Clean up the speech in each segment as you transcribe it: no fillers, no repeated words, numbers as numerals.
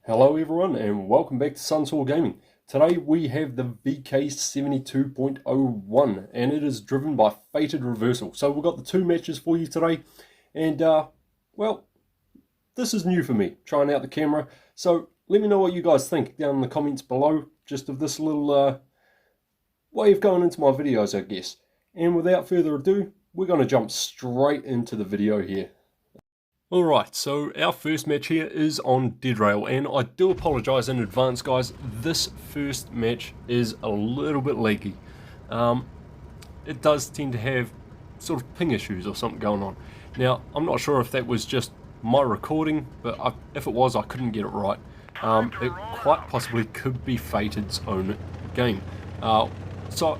Hello everyone and welcome back to Sunsaw Gaming. Today we have the VK72.01 and it is driven by Fated Reversal. So we've got the two matches for you today and well, this is new for me, trying out the camera. So let me know what you guys think down in the comments below, just of this little way of going into my videos, I guess. And without further ado, we're going to jump straight into the video here. Alright, so our first match here is on Dead Rail, and I do apologise in advance guys, this first match is a little bit laggy. It does tend to have sort of ping issues or something going on. Now, I'm not sure if that was just my recording, but if it was, I couldn't get it right. It quite possibly could be Fated's own game. So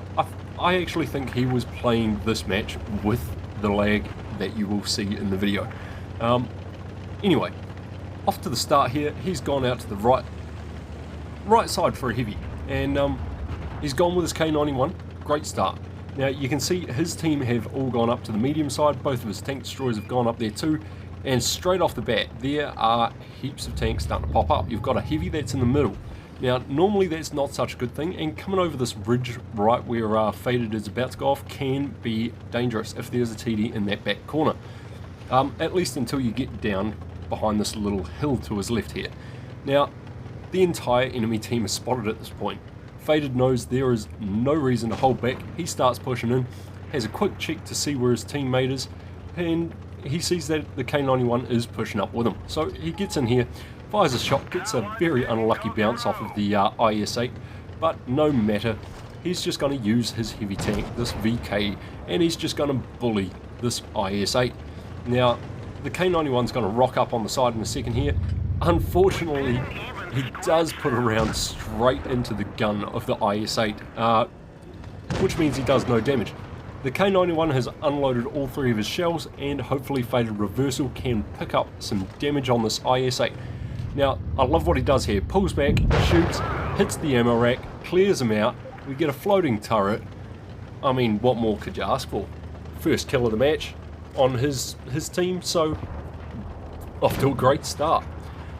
I actually think he was playing this match with the lag that you will see in the video. Anyway, off to the start here, he's gone out to the right side for a heavy, and he's gone with his K91, great start. Now you can see his team have all gone up to the medium side, both of his tank destroyers have gone up there too, and straight off the bat there are heaps of tanks starting to pop up. You've got a heavy that's in the middle. Now normally that's not such a good thing, and coming over this ridge right where Fated is about to go off can be dangerous if there's a TD in that back corner. At least until you get down behind this little hill to his left here. Now, the entire enemy team is spotted at this point. Fated knows there is no reason to hold back. He starts pushing in, has a quick check to see where his teammate is, and he sees that the K91 is pushing up with him. So he gets in here, fires a shot, gets a very unlucky bounce off of the IS-8, but no matter. He's just going to use his heavy tank, this VK, and he's just going to bully this IS-8. Now, the K91's going to rock up on the side in a second here. Unfortunately, he does put a round straight into the gun of the IS-8, which means he does no damage. The K91 has unloaded all three of his shells, and hopefully Fated Reversal can pick up some damage on this IS-8. Now, I love what he does here. Pulls back, shoots, hits the ammo rack, clears him out. We get a floating turret. I mean, what more could you ask for? First kill of the match on his team, so off to a great start.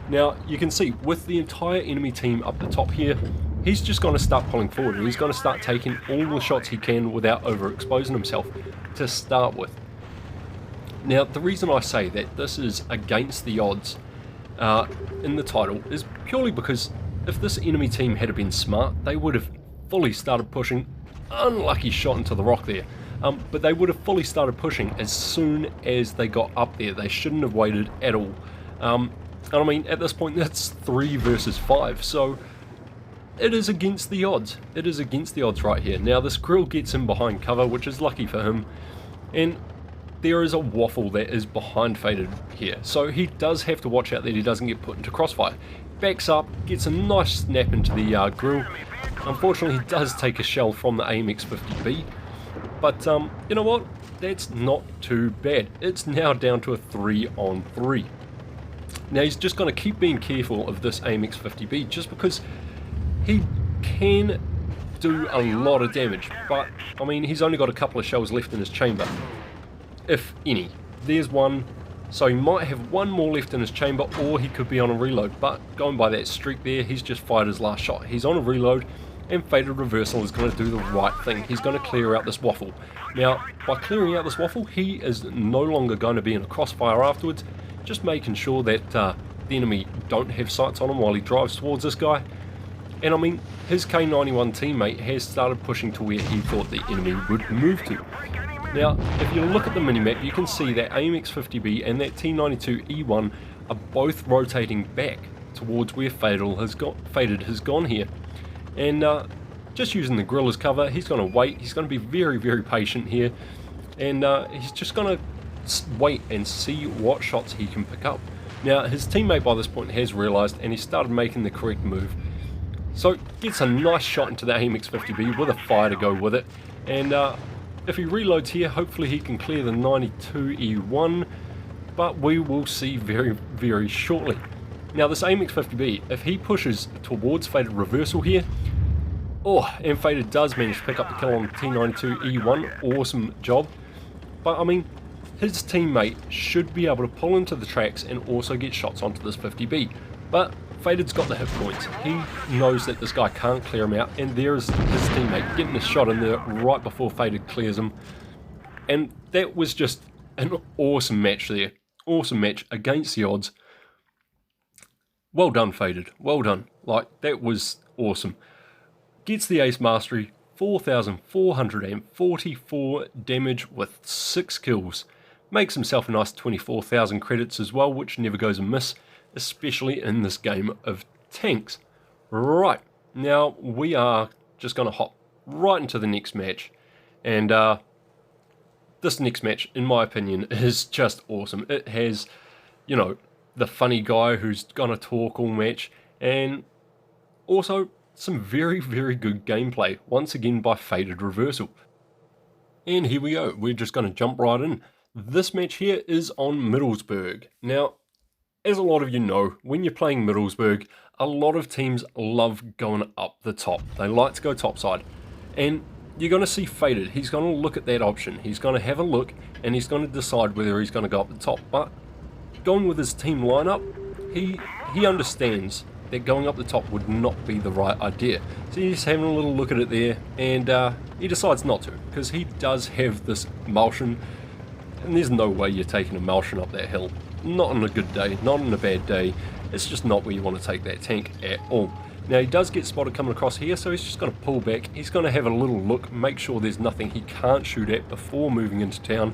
Now you can see with the entire enemy team up the top here, he's just going to start pulling forward, and he's going to start taking all the shots he can without overexposing himself to start with. Now the reason I say that this is against the odds in the title is purely because if this enemy team had been smart, they would have fully started pushing. Unlucky shot into the rock there. But they would have fully started pushing as soon as they got up there. They shouldn't have waited at all. And I mean, at this point, that's 3 versus 5, so it is against the odds. It is against the odds right here. Now, this grill gets him behind cover, which is lucky for him, and there is a waffle that is behind Fated here, so he does have to watch out that he doesn't get put into crossfire. Backs up, gets a nice snap into the grill. Unfortunately, he does take a shell from the AMX-50B. But you know what, that's not too bad. It's now down to a 3-on-3. Now he's just going to keep being careful of this AMX-50B just because he can do a lot of damage, but I mean he's only got a couple of shells left in his chamber, if any. There's one, so he might have one more left in his chamber, or he could be on a reload, but going by that streak there, he's just fired his last shot. He's on a reload, and Fated Reversal is going to do the right thing. He's going to clear out this waffle. Now, by clearing out this waffle, he is no longer going to be in a crossfire afterwards, just making sure that the enemy don't have sights on him while he drives towards this guy. And I mean, his K91 teammate has started pushing to where he thought the enemy would move to. Now, if you look at the minimap, you can see that AMX-50B and that T92E1 are both rotating back towards where Fated has gone here. And just using the grill as cover, he's going to wait. He's going to be very, very patient here. And he's just going to wait and see what shots he can pick up. Now, his teammate by this point has realised, and he started making the correct move. So, gets a nice shot into the AMX-50B with a fire to go with it. And if he reloads here, hopefully he can clear the 92E1. But we will see very, very shortly. Now this AMX-50B, if he pushes towards Fated Reversal here, and Fated does manage to pick up the kill on the T92E1, awesome job. But I mean, his teammate should be able to pull into the tracks and also get shots onto this 50B. But Faded's got the hit points. He knows that this guy can't clear him out, and there's his teammate getting a shot in there right before Faded clears him. And that was just an awesome match there. Awesome match against the odds. Well done, Faded. Well done. Like, that was awesome. Gets the ace mastery, 4,444 damage with 6 kills. Makes himself a nice 24,000 credits as well, which never goes amiss, especially in this game of tanks. Right, now we are just going to hop right into the next match. And this next match, in my opinion, is just awesome. It has, you know, the funny guy who's going to talk all match, and also some very, very good gameplay, once again by Faded Reversal. And here we go, we're just going to jump right in. This match here is on Middlesbrough. Now, as a lot of you know, when you're playing Middlesbrough, a lot of teams love going up the top. They like to go topside. And you're going to see Faded. He's going to look at that option. He's going to have a look, and he's going to decide whether he's going to go up the top. But going with his team lineup, he understands that going up the top would not be the right idea. So he's having a little look at it there, and he decides not to, because he does have this Malshin, and there's no way you're taking a Malshin up that hill. Not on a good day, not on a bad day. It's just not where you want to take that tank at all. Now, he does get spotted coming across here, so he's just going to pull back. He's going to have a little look, make sure there's nothing he can't shoot at before moving into town.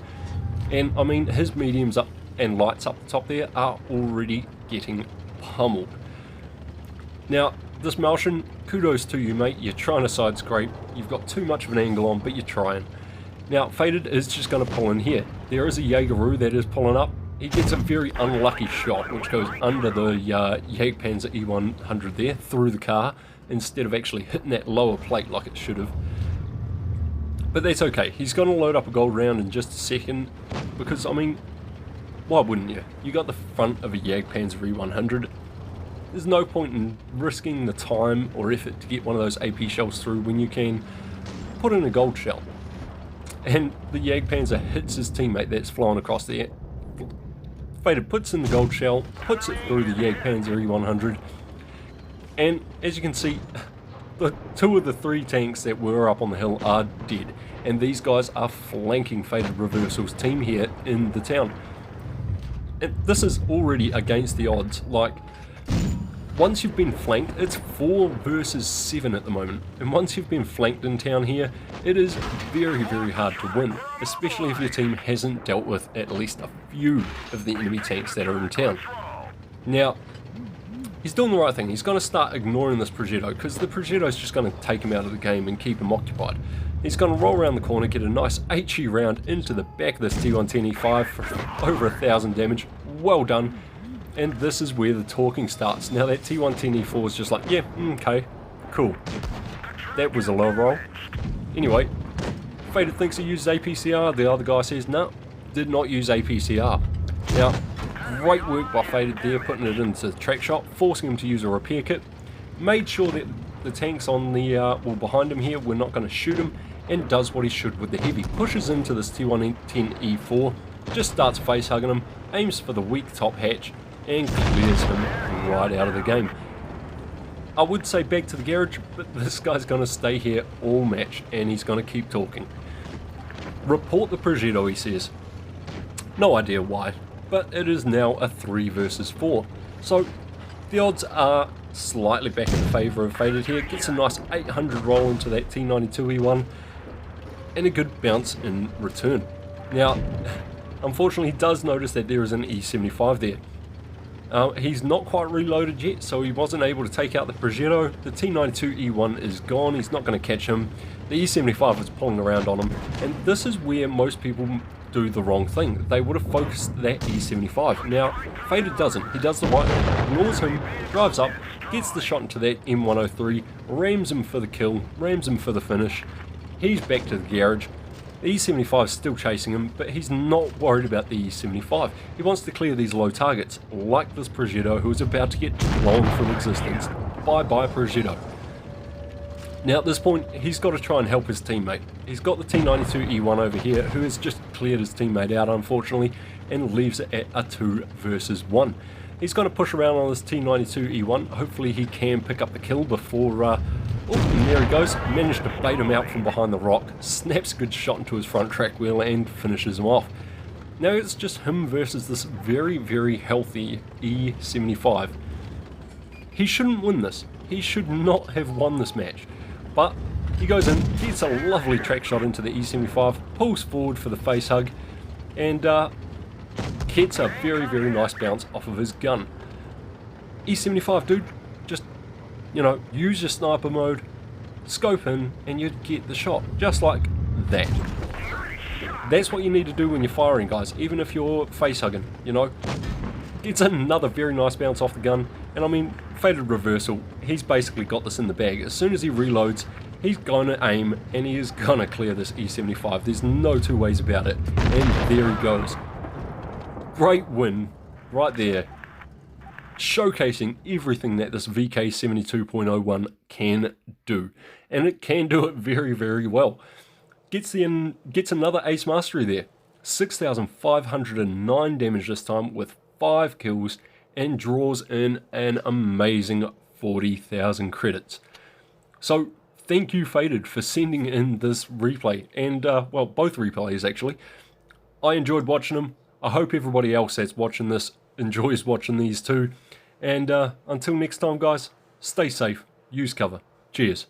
And, I mean, his mediums up and lights up the top there are already getting pummeled. Now, this Malshin, kudos to you, mate. You're trying to side scrape. You've got too much of an angle on, but you're trying. Now, Faded is just going to pull in here. There is a Jaegeru that is pulling up. He gets a very unlucky shot, which goes under the Jagdpanzer E100 there, through the car, instead of actually hitting that lower plate like it should have. But that's okay. He's going to load up a gold round in just a second, because, I mean, why wouldn't you? You got the front of a Jagdpanzer E100. There's no point in risking the time or effort to get one of those AP shells through when you can put in a gold shell. And the Jagdpanzer hits his teammate that's flying across there. Faded puts in the gold shell, puts it through the Jagdpanzer E100, and as you can see, the 2 of the 3 tanks that were up on the hill are dead, and these guys are flanking Faded Reversal's team here in the town. And this is already against the odds. Like, once you've been flanked, it's 4 versus 7 at the moment, and once you've been flanked in town here, it is very, very hard to win, especially if your team hasn't dealt with at least a few of the enemy tanks that are in town. Now, he's doing the right thing. He's going to start ignoring this Progetto, because the Progetto's just going to take him out of the game and keep him occupied. He's going to roll around the corner, get a nice HE round into the back of this T110E5 for over 1,000 damage. Well done. And this is where the talking starts. Now that T110E4 is just like, yeah, okay, cool. That was a low roll. Anyway, Faded thinks he uses APCR. The other guy says, no, did not use APCR. Now, great work by Faded there, putting it into the track shot, forcing him to use a repair kit. Made sure that the tanks on the well, behind him here were not going to shoot him, and does what he should with the heavy. Pushes into this T110E4, just starts face hugging him, aims for the weak top hatch, and clears him right out of the game. I would say back to the garage, but this guy's going to stay here all match, and he's going to keep talking. Report the Progetto, he says. No idea why, but it is now a 3 versus 4. So the odds are slightly back in favour of Faded here. Gets a nice 800 roll into that T92E1, and a good bounce in return. Now, unfortunately, he does notice that there is an E75 there. He's not quite reloaded yet, so he wasn't able to take out the Progetto. The T92E1 is gone, he's not going to catch him. The E75 is pulling around on him, and this is where most people do the wrong thing. They would have focused that E75. Now, Faded doesn't. He does the right thing, ignores him, drives up, gets the shot into that M103, rams him for the kill, rams him for the finish. He's back to the garage. The E75 is still chasing him, but he's not worried about the E75. He wants to clear these low targets, like this Progetto, who is about to get blown from existence. Bye-bye, Progetto. Now at this point, he's got to try and help his teammate. He's got the T92E1 over here, who has just cleared his teammate out, unfortunately, and leaves it at a 2 versus 1. He's going to push around on this T92E1. Hopefully he can pick up the kill before... oh, and there he goes. Managed to bait him out from behind the rock. Snaps a good shot into his front track wheel and finishes him off. Now it's just him versus this very, very healthy E75. He shouldn't win this. He should not have won this match. But he goes in, gets a lovely track shot into the E75, pulls forward for the face hug, and gets a very, very nice bounce off of his gun. E75, dude, just, you know, use your sniper mode, scope in, and you'd get the shot, just like that. That's what you need to do when you're firing, guys, even if you're face hugging, you know. Gets another very nice bounce off the gun, and I mean, Faded Reversal, he's basically got this in the bag. As soon as he reloads, he's going to aim, and he is going to clear this E75. There's no two ways about it, and there he goes. Great win, right there, showcasing everything that this VK72.01 can do, and it can do it very, very well. Gets another ace mastery there, 6,509 damage this time with 5 kills, and draws in an amazing 40,000 credits. So thank you, Faded, for sending in this replay, and well, both replays actually. I enjoyed watching them. I hope everybody else that's watching this enjoys watching these too. And until next time, guys, stay safe, use cover. Cheers.